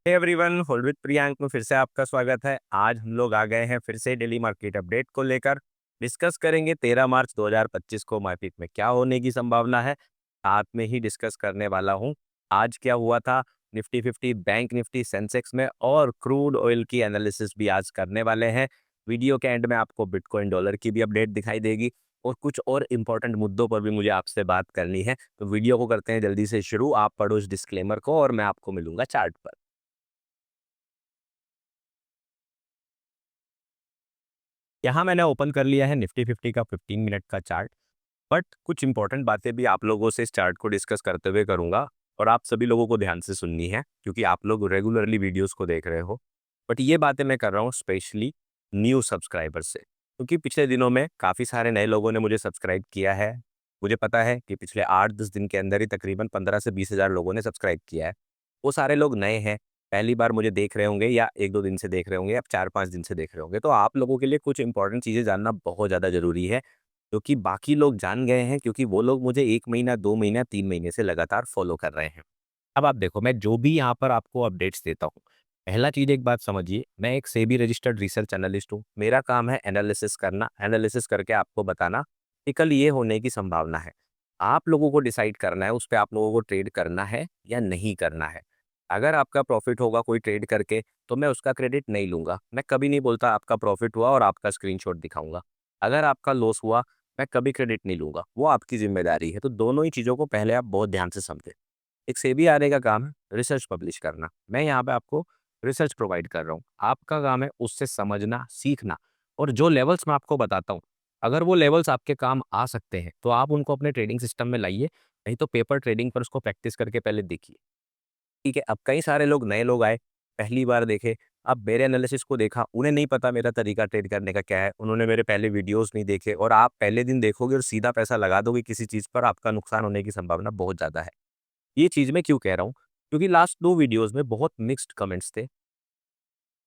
Hey everyone, hold with Priyank में फिर से आपका स्वागत है। आज हम लोग आ गए हैं फिर से डेली मार्केट अपडेट को लेकर। डिस्कस करेंगे 13 मार्च 2025 को मार्केट में क्या होने की संभावना है। साथ में ही डिस्कस करने वाला हूं आज क्या हुआ था निफ्टी 50, बैंक निफ्टी, सेंसेक्स में, और क्रूड ऑयल की एनालिसिस भी आज करने वाले हैं। वीडियो के एंड में आपको बिटकॉइन डॉलर की भी अपडेट दिखाई देगी और कुछ और इंपॉर्टेंट मुद्दों पर भी मुझे आपसे बात करनी है। तो वीडियो को करते हैं जल्दी से शुरू। आप पढ़ो इस डिस्क्लेमर को और मैं आपको मिलूंगा चार्ट पर। यहाँ मैंने ओपन कर लिया है निफ्टी 50 का 15 मिनट का चार्ट। बट कुछ इंपॉर्टेंट बातें भी आप लोगों से इस चार्ट को डिस्कस करते हुए करूंगा और आप सभी लोगों को ध्यान से सुननी है क्योंकि आप लोग रेगुलरली वीडियोस को देख रहे हो। बट ये बातें मैं कर रहा हूँ स्पेशली न्यू सब्सक्राइबर से, क्योंकि पिछले दिनों में काफ़ी सारे नए लोगों ने मुझे सब्सक्राइब किया है। मुझे पता है कि पिछले 8-10 दिन के अंदर ही तकरीबन 15 से 20 हज़ार लोगों ने सब्सक्राइब किया है। वो सारे लोग नए हैं, पहली बार मुझे देख रहे होंगे या 1-2 दिन से देख रहे होंगे या 4-5 दिन से देख रहे होंगे। तो आप लोगों के लिए कुछ इंपॉर्टेंट चीज़ें जानना बहुत ज़्यादा ज़रूरी है, क्योंकि बाकी लोग जान गए हैं, क्योंकि वो लोग मुझे 1 महीना, 2 महीना, 3 महीने से लगातार फॉलो कर रहे हैं। अब आप देखो, मैं जो भी यहाँ पर आपको अपडेट्स देता हूँ, पहला चीज़ एक बात समझिए, मैं एक सेबी रजिस्टर्ड रिसर्च एनालिस्ट हूँ। मेरा काम है एनालिसिस करना, एनालिसिस करके आपको बताना कि कल ये होने की संभावना है। आप लोगों को डिसाइड करना है, उस पे आप लोगों को ट्रेड करना है या नहीं करना है। अगर आपका प्रॉफिट होगा कोई ट्रेड करके, तो मैं उसका क्रेडिट नहीं लूँगा। मैं कभी नहीं बोलता आपका प्रॉफिट हुआ और आपका स्क्रीनशॉट दिखाऊँगा। अगर आपका लॉस हुआ, मैं कभी क्रेडिट नहीं लूँगा, वो आपकी ज़िम्मेदारी है। तो दोनों ही चीज़ों को पहले आप बहुत ध्यान से समझें। एक सेबी आरए का काम है रिसर्च पब्लिश करना। मैं यहाँ पे आपको रिसर्च प्रोवाइड कर रहा हूँ। आपका काम है उससे समझना, सीखना, और जो लेवल्स मैं आपको बताता हूँ, अगर वो लेवल्स आपके काम आ सकते हैं, तो आप उनको अपने ट्रेडिंग सिस्टम में लाइए, नहीं तो पेपर ट्रेडिंग पर उसको प्रैक्टिस करके पहले देखिए। ठीक है, अब कई सारे लोग नए लोग आए, पहली बार देखे, अब मेरे एनालिसिस को देखा, उन्हें नहीं पता मेरा तरीका ट्रेड करने का क्या है, उन्होंने मेरे पहले वीडियोज़ नहीं देखे और आप पहले दिन देखोगे और सीधा पैसा लगा दोगे किसी चीज़ पर, आपका नुकसान होने की संभावना बहुत ज़्यादा है। ये चीज़ मैं क्यों कह रहा हूँ? क्योंकि लास्ट 2 वीडियोज़ में बहुत मिक्स्ड कमेंट्स थे।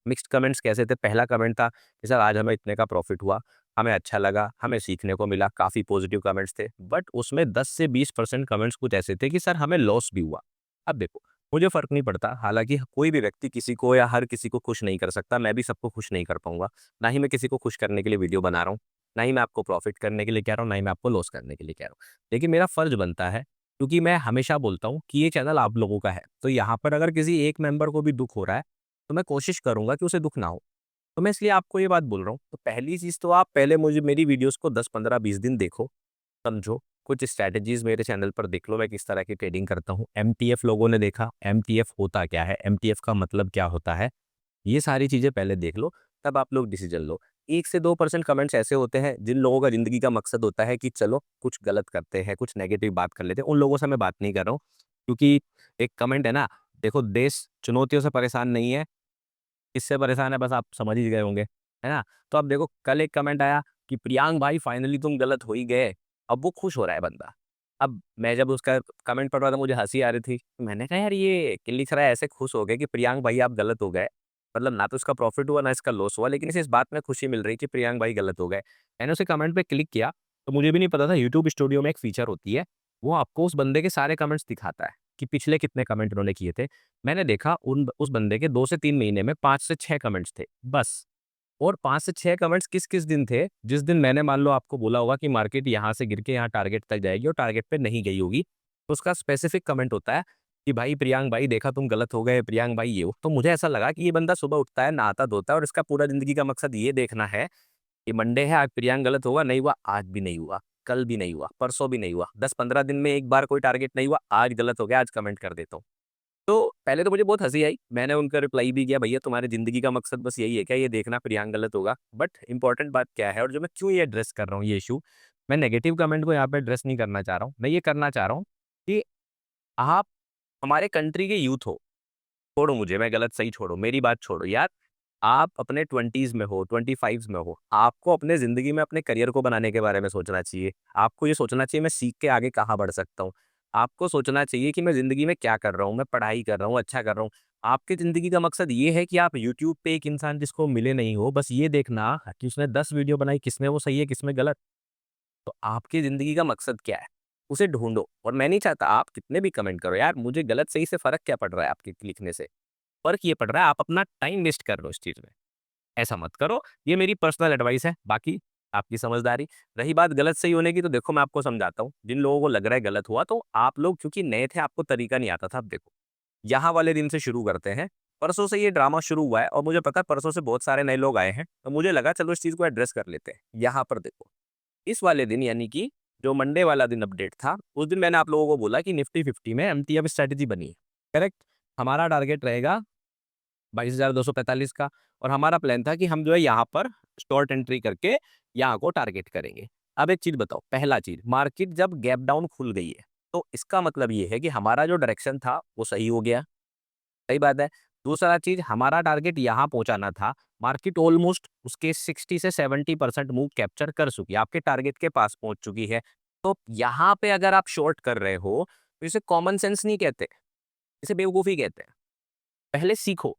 मिक्स्ड कमेंट्स कैसे थे? पहला कमेंट था कि सर आज हमें इतने का प्रॉफ़िट हुआ, हमें अच्छा लगा, हमें सीखने को मिला, काफ़ी पॉज़िटिव कमेंट्स थे। बट उसमें 10 से 20% कमेंट्स कुछ ऐसे थे कि सर हमें लॉस भी हुआ। अब देखो, मुझे फ़र्क नहीं पड़ता, हालाँकि कोई भी व्यक्ति किसी को या हर किसी को खुश नहीं कर सकता, मैं भी सबको खुश नहीं कर पाऊँगा। ना ही मैं किसी को खुश करने के लिए वीडियो बना रहा हूँ, ना ही मैं आपको प्रॉफ़िट करने के लिए कह रहा हूँ, ना ही मैं आपको लॉस करने के लिए कह रहा हूँ। लेकिन मेरा फ़र्ज़ बनता है, क्योंकि मैं हमेशा बोलता हूँ कि ये चैनल आप लोगों का है, तो यहाँ पर अगर किसी एक मेंबर को भी दुःख हो रहा है, तो मैं कोशिश करूँगा कि उसे दुःख ना हो। तो मैं इसलिए आपको ये बात बोल रहा हूँ। तो पहली चीज़ तो आप पहले मुझे मेरी वीडियोज़ को 10, 15, 20 दिन देखो, समझो, कुछ स्ट्रैटेजीज़ मेरे चैनल पर देख लो, मैं किस तरह की ट्रेडिंग करता हूँ। एमटीएफ लोगों ने देखा, एमटीएफ होता क्या है? एमटीएफ का मतलब क्या होता है? ये सारी चीज़ें पहले देख लो, तब आप लोग डिसीज़न लो। 1 से 2% कमेंट्स ऐसे होते हैं, जिन लोगों का ज़िंदगी का मकसद होता है कि चलो कुछ गलत करते हैं, कुछ नेगेटिव बात कर लेते हैं, उन लोगों से मैं बात नहीं कर रहा हूँ। क्योंकि एक कमेंट है ना, देखो देश चुनौतियों से परेशान नहीं है, किससे परेशान है बस आप समझ ही गए होंगे, है ना? तो अब देखो, कल एक कमेंट आया कि प्रियांक भाई फाइनली तुम गलत हो ही गए। अब वो खुश हो रहा है बंदा। अब मैं जब उसका कमेंट पढ़ रहा था, मुझे हँसी आ रही थी। मैंने कहा यार ये लिख रहा है ऐसे खुश हो गए कि प्रियांक भाई आप गलत हो गए। मतलब ना तो इसका प्रॉफ़िट हुआ ना इसका लॉस हुआ, लेकिन इसे इस बात में खुशी मिल रही कि प्रियांक भाई गलत हो गए। मैंने उसे कमेंट पे क्लिक किया, तो मुझे भी नहीं पता था यूट्यूब स्टूडियो में एक फीचर होती है, वो आपको उस बंदे के सारे कमेंट्स दिखाता है कि पिछले कितने कमेंट उन्होंने किए थे। मैंने देखा उस बंदे के 2 से 3 महीने में 5 से 6 कमेंट्स थे, बस। और 5 से 6 कमेंट्स किस-किस दिन थे, जिस दिन मैंने मान लो आपको बोला होगा कि मार्केट यहाँ से गिर के यहाँ टारगेट तक जाएगी और टारगेट पे नहीं गई होगी, तो उसका स्पेसिफिक कमेंट होता है कि भाई प्रियांक भाई देखा तुम गलत हो गए, प्रियांक भाई ये वो। तो मुझे ऐसा लगा कि ये बंदा सुबह उठता है, नहाता-धोता है और इसका पूरा ज़िंदगी का मकसद ये देखना है कि मंडे है, आज प्रियांक गलत होगा, नहीं हुआ, आज भी नहीं हुआ, कल भी नहीं हुआ, परसों भी नहीं हुआ, 10-15 दिन में एक बार कोई टारगेट नहीं हुआ, आज गलत हो गया, आज कमेंट कर देता हूँ। तो पहले तो मुझे बहुत हँसी आई, मैंने उनका रिप्लाई भी किया, भैया तुम्हारी ज़िंदगी का मकसद बस यही है क्या, ये देखना प्रियांक गलत होगा? बट इम्पोर्टेंट बात क्या है और जो मैं क्यों ये एड्रेस कर रहा हूँ ये इश्यू, मैं नेगेटिव कमेंट को यहाँ पे एड्रेस नहीं करना चाह रहा हूँ। मैं ये करना चाह रहा हूँ कि आप हमारे कंट्री के यूथ हो, छोड़ो मुझे, मैं गलत सही छोड़ो, मेरी बात छोड़ो यार। आप अपने 20s में हो, 25s में हो, आपको अपने ज़िंदगी में अपने करियर को बनाने के बारे में सोचना चाहिए। आपको ये सोचना चाहिए मैं सीख के आगे कहाँ बढ़ सकता हूँ। आपको सोचना चाहिए कि मैं ज़िंदगी में क्या कर रहा हूँ, मैं पढ़ाई कर रहा हूँ, अच्छा कर रहा हूँ। आपकी ज़िंदगी का मकसद ये है कि आप यूट्यूब पे एक इंसान जिसको मिले नहीं हो, बस ये देखना कि उसने 10 वीडियो बनाई, किसमें वो सही है, किसमें गलत। तो आपकी ज़िंदगी का मकसद क्या है? उसे ढूँढो। और मैं नहीं चाहता आप कितने भी कमेंट करो यार, मुझे गलत सही से फ़र्क क्या पड़ रहा है आपके लिखने से? फर्क ये पड़ रहा है आप अपना टाइम वेस्ट कर रहे हो इस चीज में। ऐसा मत करो, ये मेरी पर्सनल एडवाइस है, बाकी आपकी समझदारी। रही बात गलत सही होने की, तो देखो मैं आपको समझाता हूँ। जिन लोगों को लग रहा है गलत हुआ, तो आप लोग क्योंकि नए थे, आपको तरीका नहीं आता था। अब देखो, यहाँ वाले दिन से शुरू करते हैं। परसों से ये ड्रामा शुरू हुआ है और मुझे पता है परसों से बहुत सारे नए लोग आए हैं, तो मुझे लगा चलो इस चीज को एड्रेस कर लेते हैं। यहाँ पर देखो, इस वाले दिन यानी कि जो मंडे वाला दिन अपडेट था, उस दिन मैंने आप लोगों को बोला कि निफ्टी 50 में एमटीएफ स्ट्रेटेजी बनी है। करेक्ट। हमारा टारगेट रहेगा 22,245 का, और हमारा प्लान था कि हम जो है यहाँ पर शॉर्ट एंट्री करके यहाँ को टारगेट करेंगे। अब एक चीज बताओ, पहला चीज, मार्केट जब गैप डाउन खुल गई है, तो इसका मतलब ये है कि हमारा जो डायरेक्शन था वो सही हो गया। सही बात है। दूसरा चीज, हमारा टारगेट यहाँ पहुंचाना था, मार्केट ऑलमोस्ट उसके 60 से 70% मूव कैप्चर कर चुकी है, आपके टारगेट के पास पहुंच चुकी है। तो यहाँ पे अगर आप शॉर्ट कर रहे हो, तो इसे कॉमन सेंस नहीं कहते, इसे बेवकूफी कहते हैं। पहले सीखो,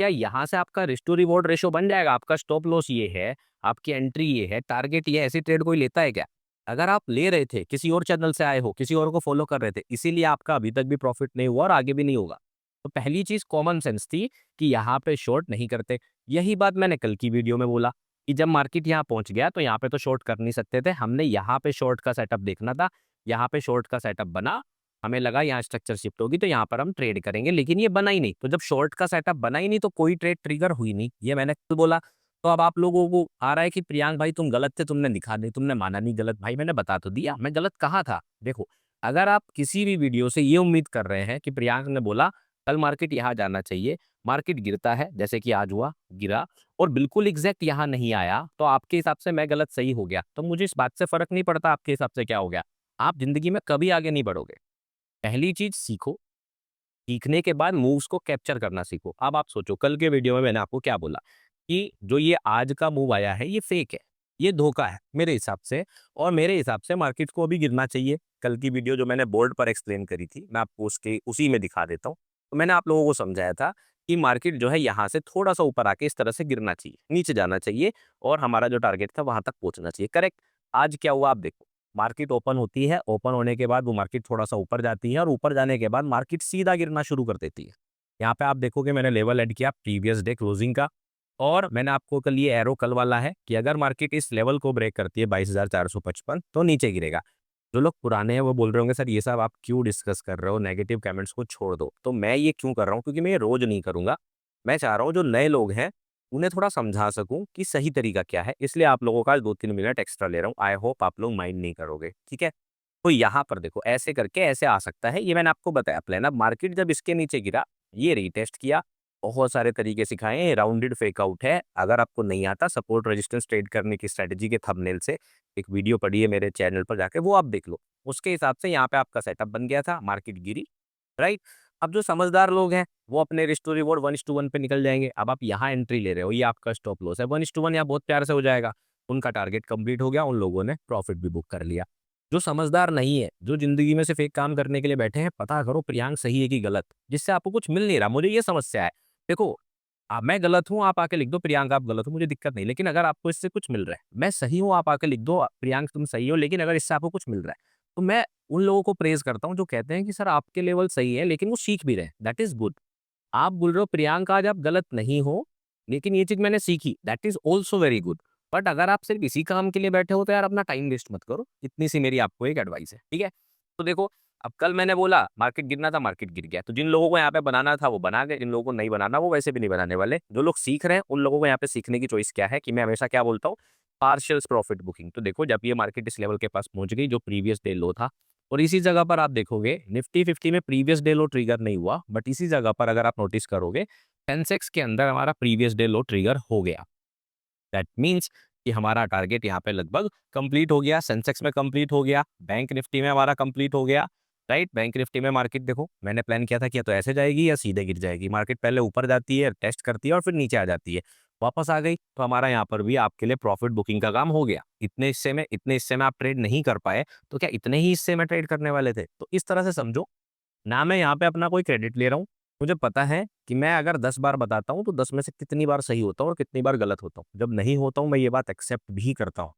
क्या यहाँ से आपका रिस्क टू रिवॉर्ड रेशो बन जाएगा? आपका स्टॉप लॉस ये है, आपकी एंट्री ये है, टारगेट ये है, ऐसी ट्रेड कोई लेता है क्या? अगर आप ले रहे थे, किसी और चैनल से आए हो, किसी और को फॉलो कर रहे थे, इसीलिए आपका अभी तक भी प्रॉफिट नहीं हुआ और आगे भी नहीं होगा। तो पहली चीज कॉमन सेंस थी कि यहाँ पे शॉर्ट नहीं करते। यही बात मैंने कल की वीडियो में बोला कि जब मार्केट यहाँ पहुंच गया तो यहाँ पे तो शॉर्ट कर नहीं सकते थे, हमने यहाँ पे शॉर्ट का सेटअप देखना था। यहाँ पे शॉर्ट का सेटअप बना, हमें लगा यहाँ स्ट्रक्चर शिफ्ट होगी तो यहाँ पर हम ट्रेड करेंगे, लेकिन ये बना ही नहीं। तो जब शॉर्ट का सेटअप बना ही नहीं, तो कोई ट्रेड ट्रिगर हुई नहीं, ये मैंने कल बोला। तो अब आप लोगों को आ रहा है कि प्रियांक भाई तुम गलत थे, तुमने दिखा दी, तुमने माना नहीं गलत। भाई मैंने बता तो दिया मैं गलत कहाँ था। देखो, अगर आप किसी भी वीडियो से ये उम्मीद कर रहे हैं कि प्रियांक ने बोला कल मार्केट यहाँ जाना चाहिए, मार्केट गिरता है जैसे कि आज हुआ, गिरा और बिल्कुल एग्जैक्ट यहाँ नहीं आया, तो आपके हिसाब से मैं गलत सही हो गया, तो मुझे इस बात से फर्क नहीं पड़ता आपके हिसाब से क्या हो गया। आप जिंदगी में कभी आगे नहीं बढ़ोगे। पहली चीज सीखो, सीखने के बाद मूव्स को कैप्चर करना सीखो। अब आप सोचो, कल के वीडियो में मैंने आपको क्या बोला कि जो ये आज का मूव आया है ये फेक है, ये धोखा है मेरे हिसाब से। और मेरे हिसाब से मार्केट को अभी गिरना चाहिए। कल की वीडियो जो मैंने बोर्ड पर एक्सप्लेन करी थी, मैं आपको उसके उसी में दिखा देता हूँ। तो मैंने आप लोगों को समझाया था कि मार्केट जो है यहाँ से थोड़ा सा ऊपर आके इस तरह से गिरना चाहिए, नीचे जाना चाहिए, और हमारा जो टारगेट था वहां तक पहुंचना चाहिए। करेक्ट। आज क्या हुआ आप देखो, मार्केट ओपन होती है, ओपन होने के बाद वो मार्केट थोड़ा सा ऊपर जाती है और ऊपर जाने के बाद मार्केट सीधा गिरना शुरू कर देती है। यहाँ पे आप देखोगे मैंने लेवल ऐड किया प्रीवियस डे क्लोजिंग का, और मैंने आपको कल ये एरो कल वाला है कि अगर मार्केट इस लेवल को ब्रेक करती है 22,455 तो नीचे गिरेगा। जो लोग पुराने हैं वो बोल रहे होंगे सर ये सब आप क्यों डिस्कस कर रहे हो, नेगेटिव कमेंट्स को छोड़ दो। तो मैं ये क्यों कर रहा हूँ, क्योंकि मैं ये रोज नहीं करूंगा। मैं चाह रहा हूँ जो नए लोग हैं उन्हें थोड़ा समझा सकूं कि सही तरीका क्या है, इसलिए आप लोगों का 2-3 मिनट एक्स्ट्रा ले रहा हूँ। आई होप आप लोग माइंड नहीं करोगे, ठीक है। तो यहाँ पर देखो, ऐसे करके ऐसे आ सकता है, ये मैंने आपको बताया प्लान। अब मार्केट जब इसके नीचे गिरा, ये रीटेस्ट किया, बहुत सारे तरीके सिखाए हैं, राउंडेड फेक आउट है। अगर आपको नहीं आता सपोर्ट रेजिस्टेंस ट्रेड करने की स्ट्रेटेजी के थंबनेल से एक वीडियो पड़ी है मेरे चैनल पर जाके, वो आप देख लो। उसके हिसाब से यहाँ पे आपका सेटअप बन गया था, मार्केट गिरी, राइट। अब जो समझदार लोग हैं वो अपने रिस्क टू रिवॉर्ड 1:1 पे निकल जाएंगे। अब आप यहाँ एंट्री ले रहे हो, ये आपका स्टॉप लॉस है, 1:1 यहाँ बहुत प्यार से हो जाएगा। उनका टारगेट कंप्लीट हो गया, उन लोगों ने प्रॉफिट भी बुक कर लिया। जो समझदार नहीं है, जो जिंदगी में सिर्फ एक काम करने के लिए बैठे हैं, पता करो प्रियांक सही है कि गलत, जिससे आपको कुछ मिल नहीं रहा। मुझे ये समस्या है। देखो, मैं गलत हूँ, आप आके लिख दो प्रियांक आप गलत हो, मुझे दिक्कत नहीं। लेकिन अगर आपको इससे कुछ मिल रहा है, मैं सही हूँ, आप आके लिख दो प्रियांक तुम सही हो, लेकिन अगर इससे आपको कुछ मिल रहा है, तो मैं उन लोगों को प्रेज करता हूँ जो कहते हैं कि सर आपके लेवल सही है लेकिन वो सीख भी रहे हैं, दैट इज गुड। आप बोल रहे हो प्रियांक आज आप गलत नहीं हो, लेकिन ये चीज मैंने सीखी, that is also very good. But अगर आप सिर्फ इसी काम के लिए बैठे हो तो यार अपना टाइम वेस्ट मत करो। इतनी सी मेरी आपको एक एडवाइस है, ठीक है। तो देखो, अब कल मैंने बोला मार्केट गिरना था, मार्केट गिर गया, तो जिन लोगों को यहाँ पे बनाना था वो बना गए, जिन लोगों को नहीं बनाना वो वैसे भी नहीं बनाने वाले। जो लोग सीख रहे हैं उन लोगों को यहाँ पे सीखने की चॉइस क्या है कि मैं हमेशा क्या बोलता हूँ, पार्शियल प्रॉफिट बुकिंग। तो देखो, जब ये मार्केट इस लेवल के पास पहुंच गई जो प्रीवियस डे लो था, और इसी जगह पर आप देखोगे निफ्टी 50 में प्रीवियस डे लो ट्रिगर नहीं हुआ, बट इसी जगह पर अगर आप नोटिस करोगे सेंसेक्स के अंदर हमारा प्रीवियस डे लो ट्रिगर हो गया। दैट मीन्स कि हमारा टारगेट यहाँ पे लगभग कंप्लीट हो गया, सेंसेक्स में कंप्लीट हो गया, बैंक निफ्टी में हमारा कंप्लीट हो गया, राइट। बैंक निफ्टी में मार्केट देखो, मैंने प्लान किया था कि या तो ऐसे जाएगी या सीधे गिर जाएगी। मार्केट पहले ऊपर जाती है, टेस्ट करती है और फिर नीचे आ जाती है, वापस आ गई, तो हमारा यहाँ पर भी आपके लिए प्रॉफिट बुकिंग का काम हो गया। इतने हिस्से में आप ट्रेड नहीं कर पाए, तो क्या इतने ही हिस्से में ट्रेड करने वाले थे? तो इस तरह से समझो ना, मैं यहाँ पे अपना कोई क्रेडिट ले रहा हूँ। मुझे पता है कि मैं अगर 10 बार बताता हूँ तो 10 में से कितनी बार सही होता हूँ और कितनी बार गलत होता हूँ। जब नहीं होता हूँ मैं ये बात एक्सेप्ट भी करता हूँ।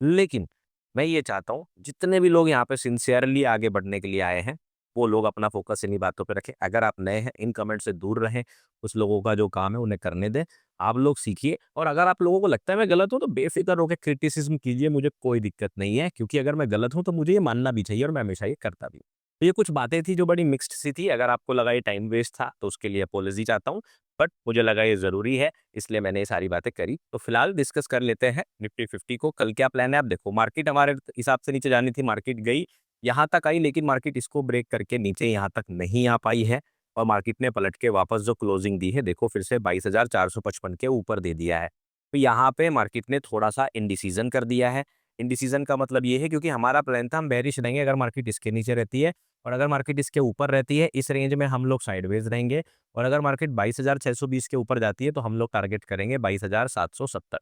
लेकिन मैं ये चाहता हूँ जितने भी लोग यहाँ पे सिंसियरली आगे बढ़ने के लिए आए हैं, वो लोग अपना फोकस इन्हीं बातों पे रखें। अगर आप नए हैं, इन कमेंट से दूर रहें, उस लोगों का जो काम है उन्हें करने दें। आप लोग सीखिए और अगर आप लोगों को लगता है मैं गलत हूँ तो बेफ़िक्र होके क्रिटिसिज़्म कीजिए, मुझे कोई दिक्कत नहीं है क्योंकि अगर मैं गलत हूँ तो मुझे ये मानना भी चाहिए और मैं हमेशा ये करता भी हूँ। तो ये कुछ बातें थी जो बड़ी मिक्स्ड सी थी, अगर आपको लगा ये टाइम वेस्ट था तो उसके लिए अपोलॉजी चाहता हूँ, बट मुझे लगा ये ज़रूरी है इसलिए मैंने ये सारी बातें करी। तो फिलहाल डिस्कस कर लेते हैं निफ्टी 50 को, कल क्या प्लान है? आप देखो मार्केट हमारे हिसाब से नीचे जानी थी, मार्केट गई, यहाँ तक आई लेकिन मार्केट इसको ब्रेक करके नीचे यहाँ तक नहीं आ पाई है और मार्केट ने पलट के वापस जो क्लोजिंग दी है देखो फिर से 22,455 के ऊपर दे दिया है। तो यहाँ पे मार्केट ने थोड़ा-सा इंडिसीजन कर दिया है। इंडिसीजन का मतलब ये है क्योंकि हमारा प्लान था हम बेयरिश रहेंगे अगर मार्केट इसके नीचे रहती है और अगर मार्केट इसके ऊपर रहती है, इस रेंज में हम लोग साइडवेज रहेंगे और अगर मार्केट 22,620 के ऊपर जाती है तो हम लोग टारगेट करेंगे 22,770।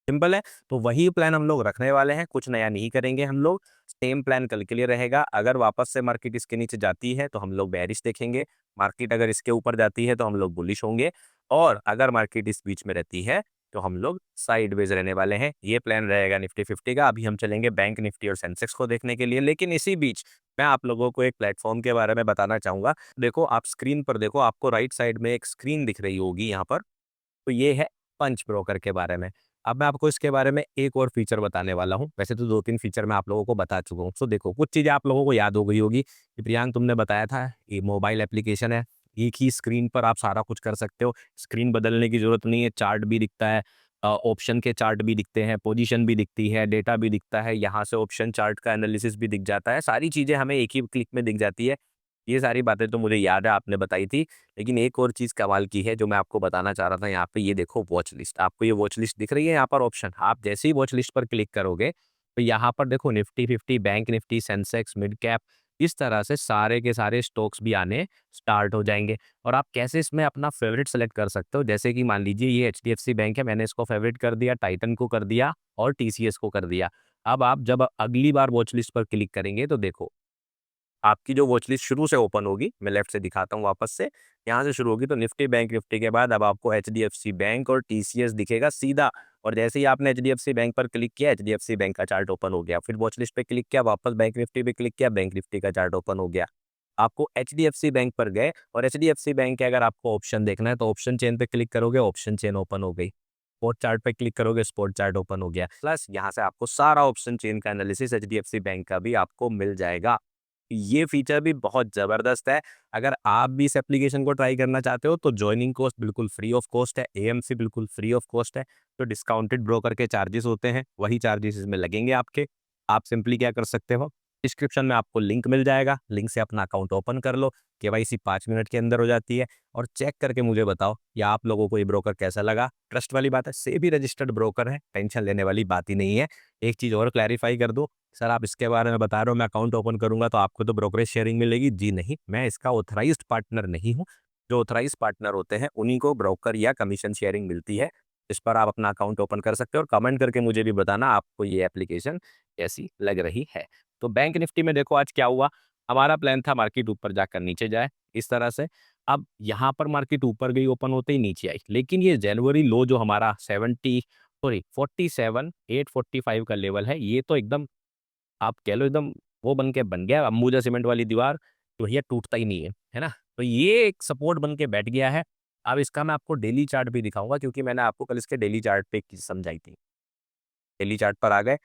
सिंपल है, तो वही प्लान हम लोग रखने वाले हैं, कुछ नया नहीं करेंगे हम लोग। सेम प्लान कल के लिए रहेगा, अगर वापस से मार्केट इसके नीचे जाती है तो हम लोग बेयरिश देखेंगे, मार्केट अगर इसके ऊपर जाती है तो हम लोग बुलिश होंगे और अगर मार्केट इस बीच में रहती है तो हम लोग साइडवेज रहने वाले हैं। ये प्लान रहेगा निफ्टी 50 का। अभी हम चलेंगे बैंक निफ्टी और सेंसेक्स को देखने के लिए, लेकिन इसी बीच मैं आप लोगों को एक प्लेटफॉर्म के बारे में बताना चाहूँगा। देखो आप स्क्रीन पर देखो, आपको राइट साइड में एक स्क्रीन दिख रही होगी यहाँ पर, तो ये है पंच ब्रोकर के बारे में। अब मैं आपको इसके बारे में एक और फीचर बताने वाला हूँ। वैसे तो 2-3 फीचर मैं आप लोगों को बता चुका हूँ। सो देखो, कुछ चीज़ें आप लोगों को याद हो गई होगी कि प्रियांक तुमने बताया था ये मोबाइल एप्लीकेशन है। एक ही स्क्रीन पर आप सारा कुछ कर सकते हो। स्क्रीन बदलने की ज़रूरत नहीं है, चार्ट भी दिखता है, ऑप्शन के चार्ट भी दिखते हैं, पोजीशन भी दिखती है, डेटा भी दिखता है, यहाँ से ऑप्शन चार्ट का एनालिसिस भी दिख जाता है। सारी चीज़ें हमें एक ही क्लिक में दिख जाती है। ये सारी बातें तो मुझे याद है आपने बताई थी। लेकिन एक और चीज़ कमाल की है जो मैं आपको बताना चाह रहा था, यहाँ पे ये देखो वॉच लिस्ट। आपको ये वॉच लिस्ट दिख रही है यहाँ पर ऑप्शन? आप जैसे ही वॉच लिस्ट पर क्लिक करोगे तो यहाँ पर देखो Nifty 50, bank Nifty, Sensex, mid cap, इस तरह से सारे के सारे स्टॉक्स भी आने स्टार्ट हो जाएँगे। और आप कैसे इसमें अपना फ़ेवरेट सेलेक्ट कर सकते हो, जैसे कि मान लीजिए ये एचडीएफसी बैंक है, मैंने इसको फ़ेवरेट कर दिया, टाइटन को कर दिया और टीसीएस को कर दिया। अब आप जब अगली बार वॉच लिस्ट पर क्लिक करेंगे तो देखो आपकी जो वॉच लिस्ट शुरू से ओपन होगी, मैं लेफ्ट से दिखाता हूँ वापस से, यहाँ से शुरू होगी तो निफ्टी, बैंक निफ्टी के बाद अब आपको एचडीएफसी बैंक और टीसीएस दिखेगा सीधा। और जैसे ही आपने एचडीएफसी बैंक पर क्लिक किया, एचडीएफसी बैंक का चार्ट ओपन हो गया। फिर वॉच लिस्ट पे क्लिक किया, वापस बैंक निफ्टी पे क्लिक किया, बैंक निफ्टी का चार्ट ओपन हो गया। आपको एचडीएफसी बैंक पर गए और एचडीएफसी बैंक के अगर आपको ऑप्शन देखना है तो ऑप्शन चेन पे क्लिक करोगे, ऑप्शन चेन ओपन हो गई। स्पॉट चार्ट पे क्लिक करोगे, स्पॉट चार्ट ओपन हो गया। प्लस यहाँ से आपको सारा ऑप्शन चेन का एनालिसिस एचडीएफसी बैंक का भी आपको मिल जाएगा। ये फीचर भी बहुत ज़बरदस्त है। अगर आप भी इस एप्लीकेशन को ट्राई करना चाहते हो तो जॉइनिंग कॉस्ट बिल्कुल फ्री ऑफ कॉस्ट है, एएमसी बिल्कुल फ्री ऑफ कॉस्ट है। तो डिस्काउंटेड ब्रोकर के चार्जेस होते हैं, वही चार्जेस इसमें लगेंगे आपके। आप सिंपली क्या कर सकते हो, डिस्क्रिप्शन में आपको लिंक मिल जाएगा, लिंक से अपना अकाउंट ओपन कर लो, केवाईसी 5 मिनट के अंदर हो जाती है और चेक करके मुझे बताओ कि आप लोगों को ये ब्रोकर कैसा लगा। ट्रस्ट वाली बात है, सेबी रजिस्टर्ड ब्रोकर है, टेंशन लेने वाली बात ही नहीं है। एक चीज़ और क्लैरिफाई कर दूँ, सर आप इसके बारे में बता रहे हो मैं अकाउंट ओपन करूँगा तो आपको तो ब्रोकरेज शेयरिंग मिलेगी। जी नहीं, मैं इसका ऑथराइज्ड पार्टनर नहीं हूँ। जो ऑथराइज्ड पार्टनर होते हैं उन्हीं को ब्रोकर या कमीशन शेयरिंग मिलती है। इस पर आप अपना अकाउंट ओपन कर सकते हो और कमेंट करके मुझे भी बताना आपको ये एप्लीकेशन कैसी लग रही है। तो बैंक निफ्टी में देखो आज क्या हुआ, हमारा प्लान था मार्केट ऊपर जाकर नीचे जाए इस तरह से। अब यहाँ पर मार्केट ऊपर गई, ओपन होते ही नीचे आई, लेकिन ये जनवरी लो जो हमारा 47,845 का लेवल है, ये तो एकदम आप कह लो एकदम वो बन गया अंबुजा सीमेंट वाली दीवार, तो भैया टूटता ही नहीं है ना? तो ये एक सपोर्ट बन के बैठ गया है। अब इसका मैं आपको डेली चार्ट भी दिखाऊँगा क्योंकि मैंने आपको कल इसके डेली चार्ट पे एक चीज़ समझाई थी। डेली चार्ट पर आ गए,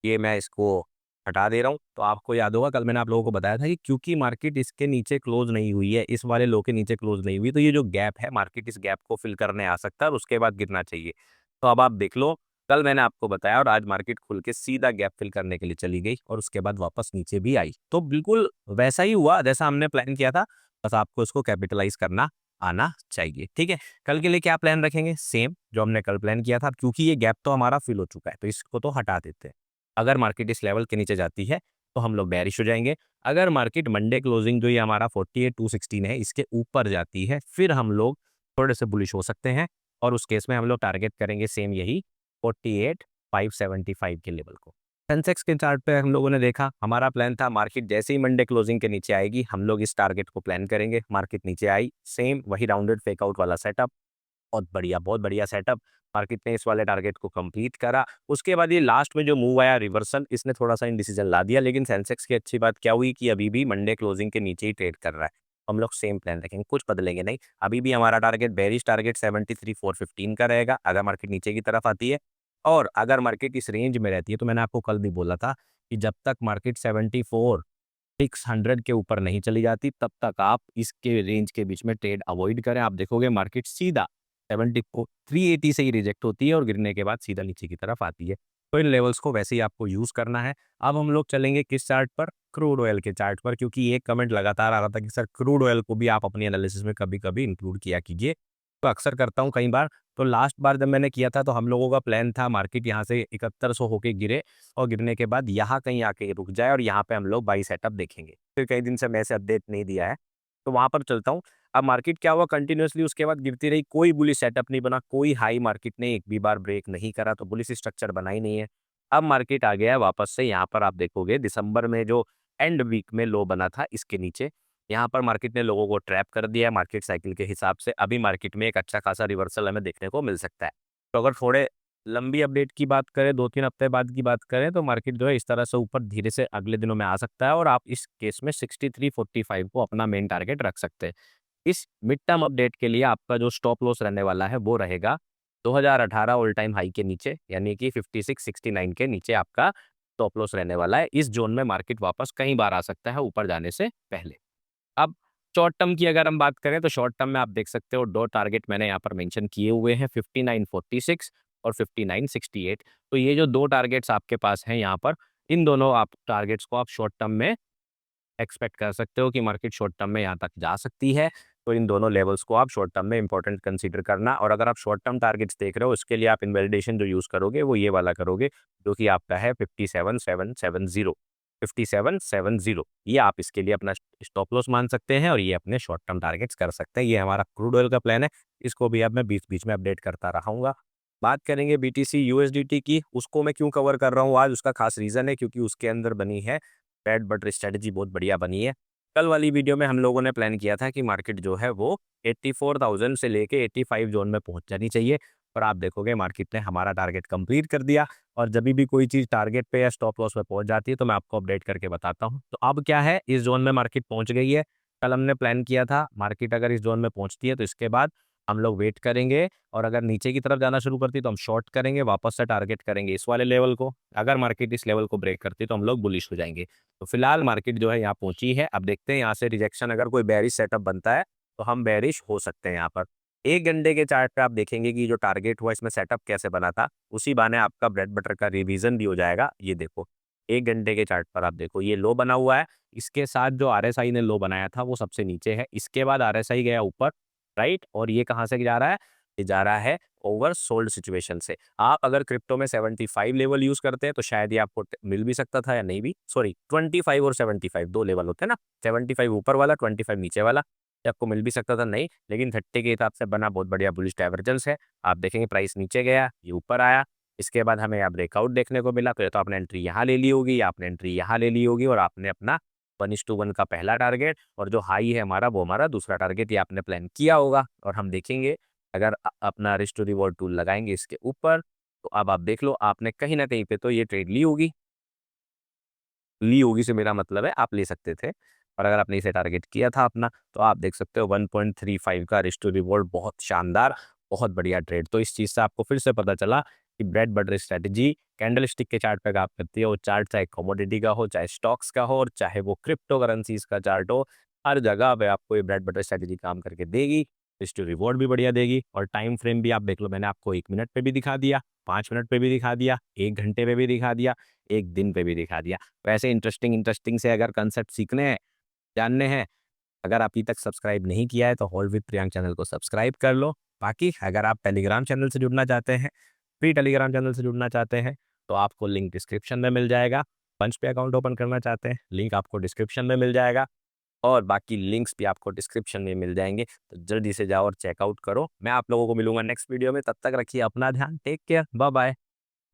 ये मैं इसको हटा दे रहा हूँ। तो आपको याद होगा कल मैंने आप लोगों को बताया था कि क्योंकि मार्केट इसके नीचे क्लोज़ नहीं हुई है, इस वाले लो के नीचे क्लोज़ नहीं हुई, तो ये जो गैप है मार्केट इस गैप को फिल करने आ सकता है और उसके बाद गिरना चाहिए। तो अब आप देख लो, कल मैंने आपको बताया और आज मार्केट खुल के सीधा गैप फिल करने के लिए चली गई और उसके बाद वापस नीचे भी आई। तो बिल्कुल वैसा ही हुआ जैसा हमने प्लान किया था, बस आपको इसको कैपिटलाइज़ करना आना चाहिए, ठीक है? कल के लिए क्या प्लान रखेंगे? सेम जो हमने कल प्लान किया था, क्योंकि ये गैप तो हमारा फिल हो चुका है, तो इसको तो हटा देते हैं। अगर मार्केट इस लेवल के नीचे जाती है, तो हम लोग बेयरिश हो जाएँगे। अगर मार्केट मंडे क्लोजिंग जो ये हमारा 48,216 है, इसके ऊपर जाती है, फिर हम लोग थोड़े से बुलिश हो सकते हैं और उस केस में हम लोग टारगेट करेंगे सेम यही 48,575 के लेवल को। सेंसेक्स के चार्ट पे हम लोगों ने देखा, हमारा प्लान था मार्केट जैसे ही मंडे क्लोजिंग के नीचे आएगी, हम लोग इस टारगेट को प्लान करेंगे। मार्केट नीचे आई, सेम वही राउंडेड फेकआउट वाला सेटअप। बहुत बढ़िया सेटअप। मार्केट ने इस वाले टारगेट को कंप्लीट करा। उसके बाद ये लास्ट में जो मूव आया रिवर्सल, इसने थोड़ा सा इनडिसीजन ला दिया, लेकिन सेंसेक्स की अच्छी बात क्या हुई कि अभी भी मंडे क्लोजिंग के नीचे ही ट्रेड कर रहा है। हम लोग सेम प्लान रखेंगे, कुछ बदलेंगे नहीं। अभी भी हमारा टारगेट बेरिश टारगेट 73,415 का रहेगा अगर मार्केट नीचे की तरफ आती है। और अगर मार्केट इस रेंज में रहती है, तो मैंने आपको कल भी बोला था कि जब तक मार्केट 74,600 के ऊपर नहीं चली जाती, तब तक आप इसके रेंज के बीच में ट्रेड अवॉइड करें। आप देखोगे मार्केट सीधा 74 380 से ही रिजेक्ट होती है और गिरने के बाद सीधा नीचे की तरफ आती है। तो इन लेवल्स को वैसे ही आपको यूज़ करना है। अब हम लोग चलेंगे किस चार्ट पर? क्रूड ऑयल के चार्ट पर, क्योंकि एक कमेंट लगातार आ रहा था कि सर क्रूड ऑयल को भी आप अपनी एनालिसिस में कभी-कभी इंक्लूड किया कीजिए। तो अक्सर करता हूँ कई बार। तो लास्ट बार जब मैंने किया था, तो हम लोगों का प्लान था मार्केट यहाँ से 7100 होके गिरे और गिरने के बाद यहाँ कहीं आके रुक जाए और यहाँ पे हम लोग बाई सेटअप देखेंगे। फिर कई दिन से मैं ऐसे अपडेट नहीं दिया है, तो वहाँ पर चलता हूँ। अब मार्केट क्या हुआ, कंटिन्यूअसली उसके बाद गिरती रही, कोई बुलिश सेटअप नहीं बना, कोई हाई मार्केट ने एक भी बार ब्रेक नहीं करा, तो बुलिश स्ट्रक्चर बना ही नहीं है। अब मार्केट आ गया है वापस से, यहाँ पर आप देखोगे दिसंबर में जो एंड वीक में लो बना था इसके नीचे, यहाँ पर मार्केट ने लोगों को ट्रैप कर दिया है मार्केट साइकिल के हिसाब से। अभी मार्केट में एक अच्छा खासा रिवर्सल हमें देखने को मिल सकता है। तो अगर थोड़े लंबी अपडेट की बात करें, 2-3 हफ्ते बाद की बात करें, तो मार्केट जो है इस तरह से ऊपर धीरे से अगले दिनों में आ सकता है और आप इस केस में 6345 को अपना मेन टारगेट रख सकते हैं। इस मिड टर्म अपडेट के लिए आपका जो स्टॉप लॉस रहने वाला है वो रहेगा 2018 ऑल टाइम हाई के नीचे, यानी कि 5669 के नीचे आपका स्टॉप लॉस रहने वाला है। इस जोन में मार्केट वापस कई बार आ सकता है ऊपर जाने से पहले। अब शॉर्ट टर्म की अगर हम बात करें, तो शॉर्ट टर्म में आप देख सकते हो 2 टारगेट मैंने यहाँ पर मेंशन किए हुए हैं, 5946 और 5968। तो ये जो 2 टारगेट्स आपके पास हैं यहाँ पर, इन दोनों आप टारगेट्स को आप शॉर्ट टर्म में एक्सपेक्ट कर सकते हो कि मार्केट शॉर्ट टर्म में यहाँ तक जा सकती है। तो इन दोनों लेवल्स को आप शॉर्ट टर्म में इंपॉर्टेंट कंसीडर करना। और अगर आप शॉर्ट टर्म टारगेट्स देख रहे हो, उसके लिए आप इनवैलिडेशन जो यूज़ करोगे वो ये वाला करोगे, जो कि आपका है 57770। 5770 ये आप इसके लिए अपना स्टॉप लॉस मान सकते हैं और ये अपने शॉर्ट टर्म टारगेट्स कर सकते हैं। ये हमारा क्रूड ऑयल का प्लान है, इसको भी अब मैं बीच-बीच में अपडेट करता रहूँगा। बात करेंगे बीटीसी यूएसडीटी की, उसको मैं क्यों कवर कर रहा हूँ आज, उसका खास रीज़न है क्योंकि उसके अंदर बनी है ब्रेड बटर स्ट्रैटेजी, बहुत बढ़िया बनी है। कल वाली वीडियो में हम लोगों ने प्लान किया था कि मार्केट जो है वो 84,000 से लेके 85 जोन में पहुंच जानी चाहिए, और आप देखोगे मार्केट ने हमारा टारगेट कंप्लीट कर दिया। और जब भी कोई चीज़ टारगेट पे या स्टॉप लॉस पे पहुंच जाती है, तो मैं आपको अपडेट करके बताता हूँ। तो अब क्या है, इस जोन में मार्केट पहुंच गई है। कल हमने प्लान किया था मार्केट अगर इस जोन में पहुंचती है, तो इसके बाद हम लोग वेट करेंगे, और अगर नीचे की तरफ जाना शुरू करती है तो हम शॉर्ट करेंगे, वापस से टारगेट करेंगे इस वाले लेवल को। अगर मार्केट इस लेवल को ब्रेक करती है तो हम लोग बुलिश हो जाएंगे। तो फिलहाल मार्केट जो है यहाँ पहुंची है। अब देखते हैं यहाँ से रिजेक्शन, अगर कोई बेरिश सेटअप बनता है तो हम बेरिश हो सकते हैं यहाँ पर। 1 घंटे के चार्ट पे आप देखेंगे कि जो टारगेट हुआ इसमें सेटअप कैसे बना था, उसी बहाने आपका ब्रेड बटर का रिवीजन भी हो जाएगा। ये देखो 1 घंटे के चार्ट पर आप देखो ये लो बना हुआ है, इसके साथ जो आरएसआई ने लो बनाया था वो सबसे नीचे है, इसके बाद आरएसआई गया ऊपर, राइट। और ये कहाँ से जा रहा है, ये जा रहा है ओवर सोल्ड सिचुएशन से। आप अगर क्रिप्टो में 75 लेवल यूज करते हैं तो शायद ये आपको मिल भी सकता था या नहीं भी, सॉरी 25 और 75 दो लेवल होते हैं ना, 75 ऊपर वाला 25 नीचे वाला, ये आपको मिल भी सकता था, नहीं। लेकिन 30 के हिसाब से बना बहुत बढ़िया बुलिश डाइवर्जेंस है। आप देखेंगे प्राइस नीचे गया, ये ऊपर आया, इसके बाद हमें यहाँ ब्रेकआउट देखने को मिला। तो ये तो आपने एंट्री यहाँ ले ली होगी, या आपने एंट्री यहाँ ले ली होगी, और आपने अपना 1:1 का पहला टारगेट और जो हाई है हमारा वो हमारा दूसरा टारगेट, ये आपने प्लान किया होगा। और हम देखेंगे अगर अपना रिस्क टू रिवॉर्ड टूल लगाएंगे इसके ऊपर, तो अब आप देख लो आपने कहीं ना कहीं पे तो ये ट्रेड ली होगी से मेरा मतलब है आप ले सकते थे। और अगर आपने इसे टारगेट किया था अपना, तो आप देख सकते हो 1.35 का रिस्क टू रिवॉर्ड, बहुत शानदार, बहुत बढ़िया ट्रेड। तो इस चीज़ से आपको फिर से पता चला कि bread butter strategy candle stick के चार्ट पे काम करती है। वो चार्ट चाहे कमोडिटी का हो, चाहे स्टॉक्स का हो, और चाहे वो क्रिप्टो करेंसीज का चार्ट हो, हर जगह पे आपको ये ब्रेड बटर स्ट्रैटेजी काम करके देगी। रिस्क टू रिवॉर्ड भी बढ़िया देगी, और टाइम फ्रेम भी आप देख लो, मैंने आपको 1 मिनट पे भी दिखा दिया, 5 मिनट पे भी दिखा दिया, 1 घंटे पे भी दिखा दिया, 1 दिन पे भी दिखा दिया। वैसे इंटरेस्टिंग इंटरेस्टिंग से अगर कंसेप्ट सीखने हैं, जानने हैं, अगर अभी तक सब्सक्राइब नहीं किया है तो हॉल विद प्रियांक चैनल को सब्सक्राइब कर लो। बाकी अगर आप टेलीग्राम चैनल से जुड़ना चाहते हैं, फ्री टेलीग्राम चैनल से जुड़ना चाहते हैं, तो आपको लिंक डिस्क्रिप्शन में मिल जाएगा। पंच पे अकाउंट ओपन करना चाहते हैं, लिंक आपको डिस्क्रिप्शन में मिल जाएगा, और बाकी लिंक्स भी आपको डिस्क्रिप्शन में मिल जाएंगे। तो जल्दी से जाओ और चेकआउट करो। मैं आप लोगों को मिलूंगा नेक्स्ट वीडियो में, तब तक रखिए अपना ध्यान, टेक केयर, बाय बाय।